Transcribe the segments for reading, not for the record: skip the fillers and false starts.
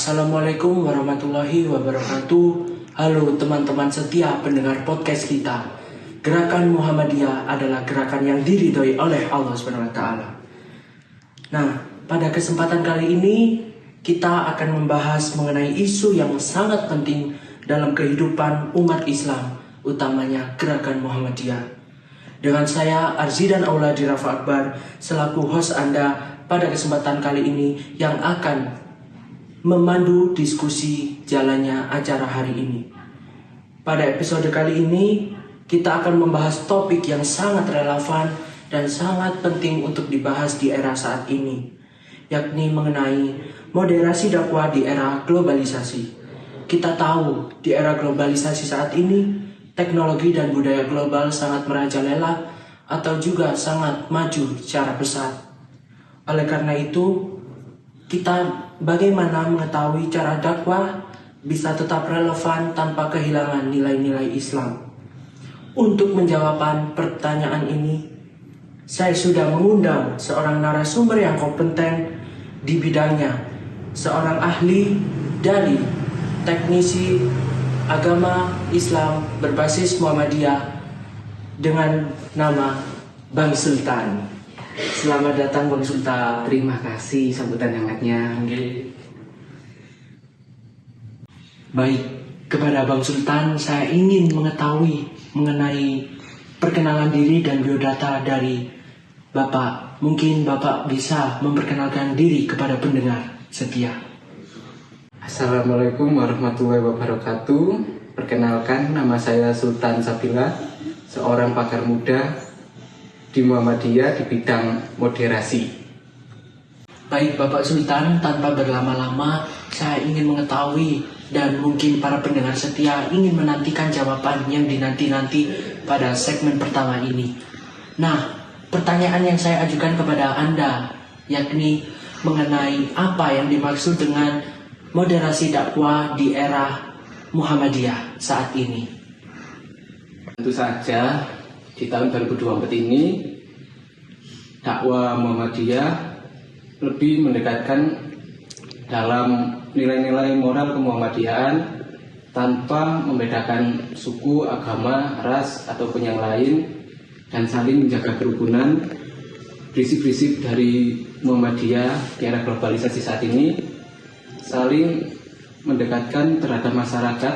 Assalamualaikum warahmatullahi wabarakatuh. Halo teman-teman setia pendengar podcast kita. Gerakan Muhammadiyah adalah gerakan yang diridhoi oleh Allah SWT. Nah, pada kesempatan kali ini kita akan membahas mengenai isu yang sangat penting dalam kehidupan umat Islam, utamanya gerakan Muhammadiyah. Dengan saya Arzidan Auladi Rafa Akbar selaku host Anda pada kesempatan kali ini yang akan memandu diskusi jalannya acara hari ini. Pada episode kali ini kita akan membahas topik yang sangat relevan dan sangat penting untuk dibahas di era saat ini, yakni mengenai moderasi dakwah di era globalisasi. Kita tahu di era globalisasi saat ini teknologi dan budaya global sangat merajalela atau juga sangat maju secara pesat. Oleh karena itu, kita bagaimana mengetahui cara dakwah bisa tetap relevan tanpa kehilangan nilai-nilai Islam. Untuk menjawab pertanyaan ini, saya sudah mengundang seorang narasumber yang kompeten di bidangnya, seorang ahli dari teknisi agama Islam berbasis Muhammadiyah dengan nama Bang Sultan. Selamat datang Bang Sultan. Terima kasih sambutan hangatnya. Baik, kepada Bang Sultan saya ingin mengetahui mengenai perkenalan diri dan biodata dari Bapak. Mungkin Bapak bisa memperkenalkan diri kepada pendengar setia. Assalamualaikum warahmatullahi wabarakatuh. Perkenalkan, nama saya Sultan Sabila, seorang pakar muda di Muhammadiyah di bidang moderasi. Baik Bapak Sultan, tanpa berlama-lama saya ingin mengetahui dan mungkin para pendengar setia ingin menantikan jawaban yang dinanti-nanti pada segmen pertama ini. Nah, pertanyaan yang saya ajukan kepada Anda yakni mengenai apa yang dimaksud dengan moderasi dakwah di era Muhammadiyah saat ini. Tentu saja di tahun 2024 ini dakwah Muhammadiyah lebih mendekatkan dalam nilai-nilai moral kemuhammadiyahan tanpa membedakan suku, agama, ras ataupun yang lain, dan saling menjaga kerukunan. Prinsip-prinsip dari Muhammadiyah di era globalisasi saat ini saling mendekatkan terhadap masyarakat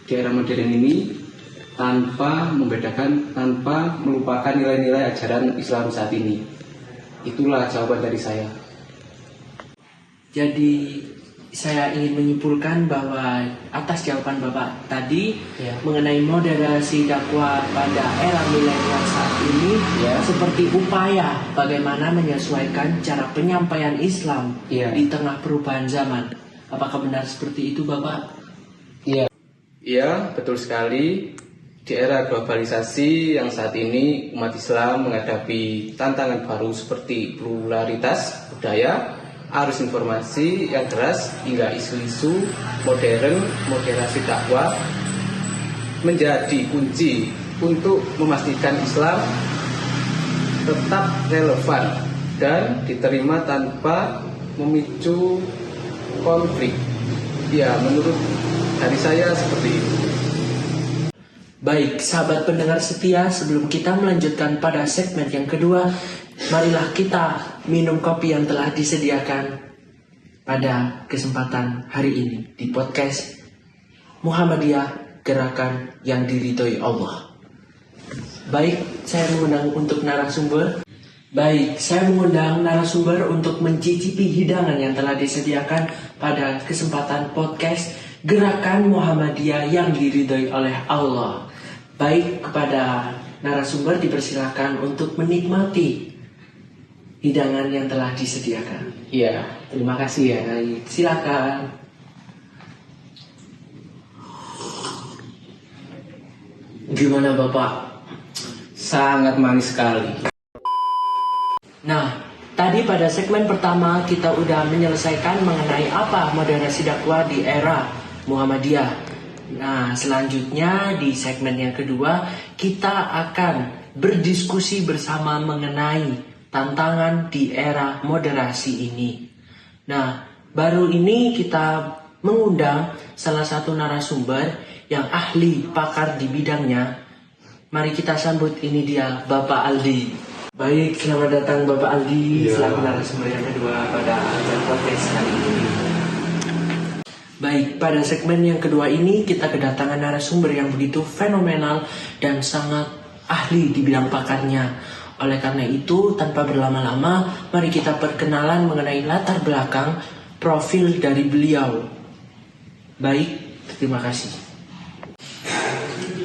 di era modern ini tanpa membedakan, tanpa melupakan nilai-nilai ajaran Islam saat ini. Itulah jawaban dari saya. Jadi saya ingin menyimpulkan bahwa atas jawaban Bapak tadi mengenai moderasi dakwah pada era milenial saat ini seperti upaya bagaimana menyesuaikan cara penyampaian Islam di tengah perubahan zaman. Apakah benar seperti itu Bapak? Iya, betul sekali. Di era globalisasi yang saat ini umat Islam menghadapi tantangan baru seperti pluralitas budaya, arus informasi yang deras hingga isu-isu modern. Moderasi dakwah menjadi kunci untuk memastikan Islam tetap relevan dan diterima tanpa memicu konflik. Ya, menurut dari saya seperti itu. Baik, sahabat pendengar setia, sebelum kita melanjutkan pada segmen yang kedua, marilah kita minum kopi yang telah disediakan pada kesempatan hari ini di podcast Muhammadiyah, gerakan yang diridhoi Allah. Baik, saya mengundang narasumber untuk mencicipi hidangan yang telah disediakan pada kesempatan podcast Gerakan Muhammadiyah yang diridhoi oleh Allah. Baik, kepada narasumber dipersilakan untuk menikmati hidangan yang telah disediakan. Iya, terima kasih ya. Baik, silakan. Gimana Bapak? Sangat manis sekali. Nah, tadi pada segmen pertama kita udah menyelesaikan mengenai apa moderasi dakwah di era Muhammadiyah. Nah, selanjutnya di segmen yang kedua kita akan berdiskusi bersama mengenai tantangan di era moderasi ini. Nah, Baru ini kita mengundang salah satu narasumber yang ahli pakar di bidangnya. Mari kita sambut, ini dia Bapak Aldi. Baik, selamat datang Bapak Aldi selaku narasumber yang kedua pada acara podcast kali ini. Baik, pada segmen yang kedua ini kita kedatangan narasumber yang begitu fenomenal dan sangat ahli di bidang pakarnya. Oleh karena itu, tanpa berlama-lama, mari kita perkenalan mengenai latar belakang profil dari beliau. Baik, terima kasih.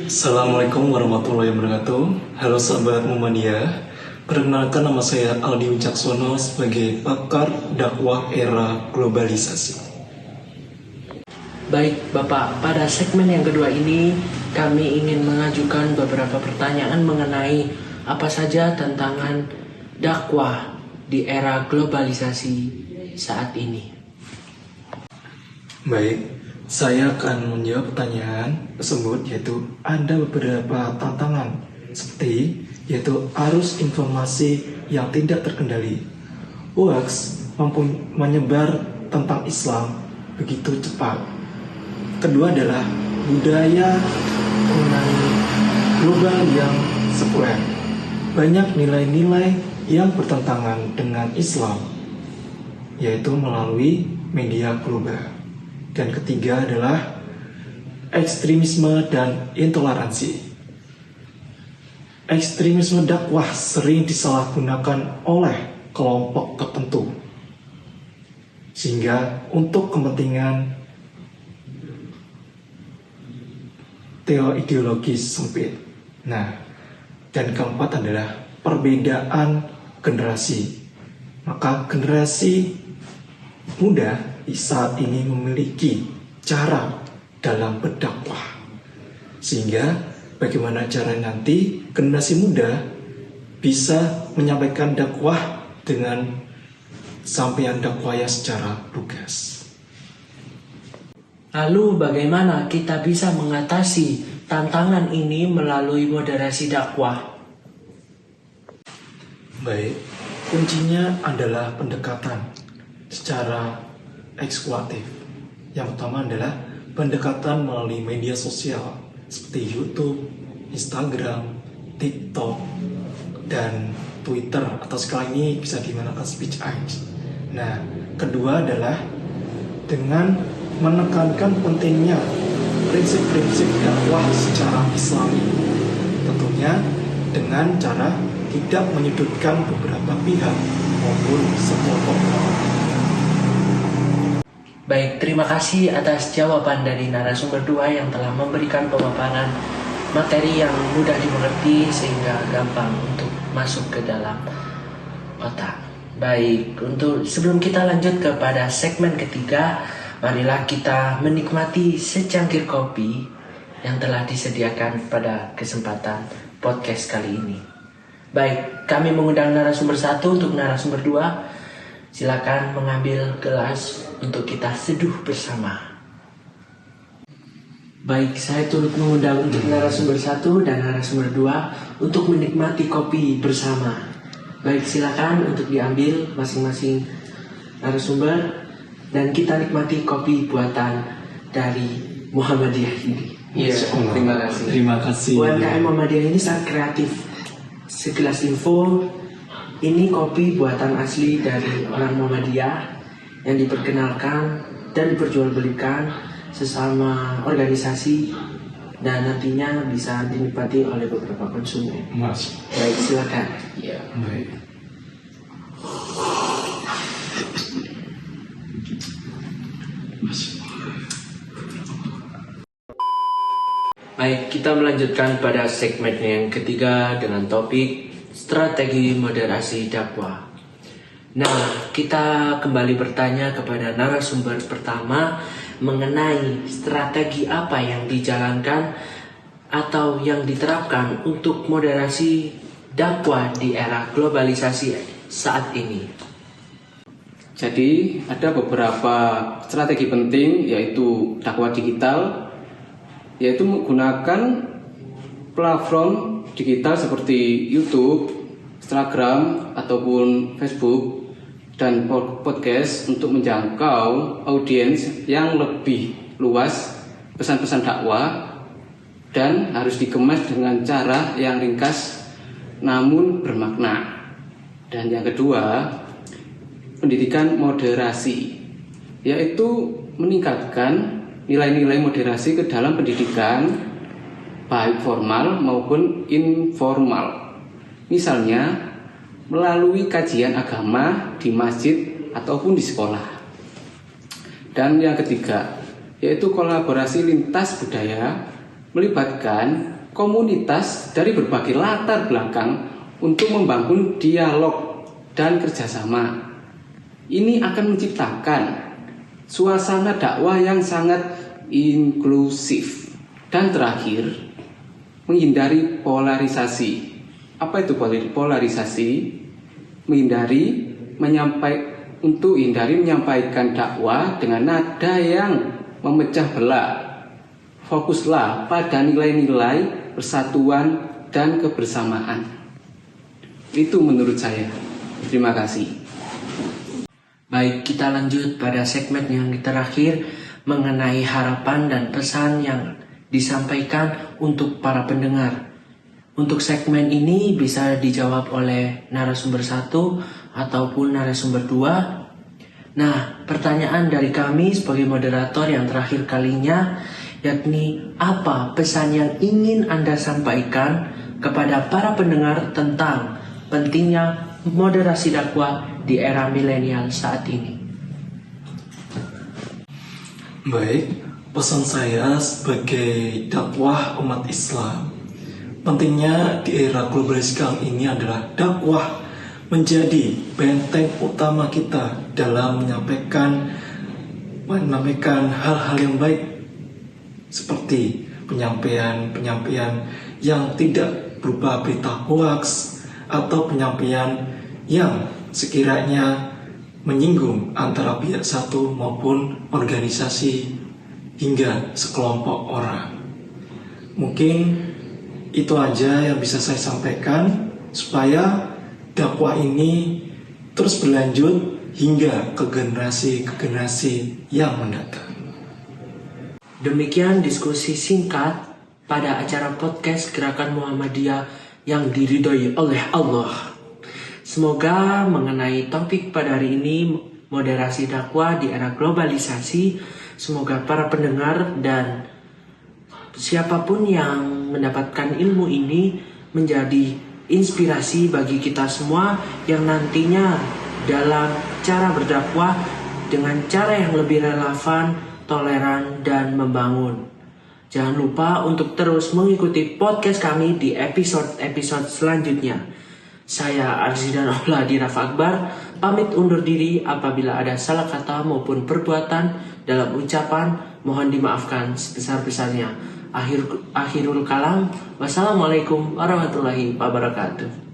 Assalamualaikum warahmatullahi wabarakatuh. Halo sahabat Muhammadiyah. Perkenalkan, nama saya Aldi Wicaksono sebagai pakar dakwah era globalisasi. Baik Bapak, pada segmen yang kedua ini kami ingin mengajukan beberapa pertanyaan mengenai apa saja tantangan dakwah di era globalisasi saat ini. Baik, saya akan menjawab pertanyaan tersebut, yaitu ada beberapa tantangan seperti yaitu arus informasi yang tidak terkendali. Hoax mampu menyebar tentang Islam begitu cepat. Kedua adalah budaya mengenai global yang sekuler. Banyak nilai-nilai yang bertentangan dengan Islam, yaitu melalui media global. Dan ketiga adalah ekstremisme dan intoleransi. Ekstremisme dakwah sering disalahgunakan oleh kelompok tertentu, sehingga untuk kepentingan ideologis sempit. Nah, dan keempat adalah perbedaan generasi. Maka generasi muda saat ini memiliki cara dalam berdakwah, sehingga bagaimana cara nanti generasi muda bisa menyampaikan dakwah dengan sampaian dakwahnya secara lugas. Lalu bagaimana kita bisa mengatasi tantangan ini melalui moderasi dakwah? Baik, kuncinya adalah pendekatan secara eksklusif. Yang pertama adalah pendekatan melalui media sosial seperti YouTube, Instagram, TikTok, dan Twitter, atau sekarang ini bisa digunakan speech ads. Nah, kedua adalah dengan menekankan pentingnya prinsip-prinsip dakwah secara Islami. Tentunya dengan cara tidak menyudutkan beberapa pihak maupun sekelompok orang. Baik, terima kasih atas jawaban dari narasumber 2 yang telah memberikan pemaparan materi yang mudah dimengerti sehingga gampang untuk masuk ke dalam otak. Baik, untuk sebelum kita lanjut kepada segmen ketiga, marilah kita menikmati secangkir kopi yang telah disediakan pada kesempatan podcast kali ini. Baik, kami mengundang narasumber 1 untuk narasumber 2. Silakan mengambil gelas untuk kita seduh bersama. Baik, saya turut mengundang untuk narasumber 1 dan narasumber 2 untuk menikmati kopi bersama. Baik, silakan untuk diambil masing-masing narasumber dan kita nikmati kopi buatan dari Muhammadiyah ini. Iya, terima kasih. Terima kasih. UMKM Muhammadiyah ini sangat kreatif. Sekilas info, ini kopi buatan asli dari orang Muhammadiyah yang diperkenalkan dan diperjualbelikan sesama organisasi dan nantinya bisa dinikmati oleh beberapa konsumen. Mas. Baik, silakan. Ya. Baik. Baik, kita melanjutkan pada segmen yang ketiga dengan topik strategi moderasi dakwah. Nah, kita kembali bertanya kepada narasumber pertama mengenai strategi apa yang dijalankan atau yang diterapkan untuk moderasi dakwah di era globalisasi saat ini. Jadi ada beberapa strategi penting, yaitu dakwah digital, yaitu menggunakan platform digital seperti YouTube, Instagram, ataupun Facebook, dan podcast untuk menjangkau audiens yang lebih luas pesan-pesan dakwah, dan harus dikemas dengan cara yang ringkas namun bermakna. Dan yang kedua, pendidikan moderasi, yaitu meningkatkan nilai-nilai moderasi ke dalam pendidikan baik formal maupun informal. Misalnya melalui kajian agama di masjid ataupun di sekolah. Dan yang ketiga, yaitu kolaborasi lintas budaya, melibatkan komunitas dari berbagai latar belakang untuk membangun dialog dan kerjasama. Ini akan menciptakan suasana dakwah yang sangat inklusif. Dan terakhir, menghindari polarisasi. Apa itu polarisasi? Menghindari menyampaikan dakwah dengan nada yang memecah belah. Fokuslah pada nilai-nilai persatuan dan kebersamaan. Itu menurut saya. Terima kasih. Baik, kita lanjut pada segmen yang terakhir mengenai harapan dan pesan yang disampaikan untuk para pendengar. Untuk segmen ini bisa dijawab oleh narasumber 1 ataupun narasumber 2. Nah, pertanyaan dari kami sebagai moderator yang terakhir kalinya, yakni apa pesan yang ingin Anda sampaikan kepada para pendengar tentang pentingnya moderasi dakwah di era milenial saat ini? Baik, pesan saya sebagai dakwah umat Islam, pentingnya di era globalisasi kali ini adalah dakwah menjadi benteng utama kita dalam menyampaikan hal-hal yang baik, seperti penyampaian yang tidak berupa berita hoaks atau penyampaian yang sekiranya menyinggung antara pihak satu maupun organisasi hingga sekelompok orang. Mungkin itu aja yang bisa saya sampaikan supaya dakwah ini terus berlanjut hingga ke generasi yang mendatang. Demikian diskusi singkat pada acara podcast Gerakan Muhammadiyah yang diridhoi oleh Allah. Semoga mengenai topik pada hari ini, moderasi dakwah di era globalisasi, semoga para pendengar dan siapapun yang mendapatkan ilmu ini menjadi inspirasi bagi kita semua yang nantinya dalam cara berdakwah dengan cara yang lebih relevan, toleran, dan membangun. Jangan lupa untuk terus mengikuti podcast kami di episode-episode selanjutnya. Saya Arzidan Ohladi Rafa Akbar, pamit undur diri apabila ada salah kata maupun perbuatan dalam ucapan, mohon dimaafkan sebesar-besarnya. Akhirul kalam, wassalamualaikum warahmatullahi wabarakatuh.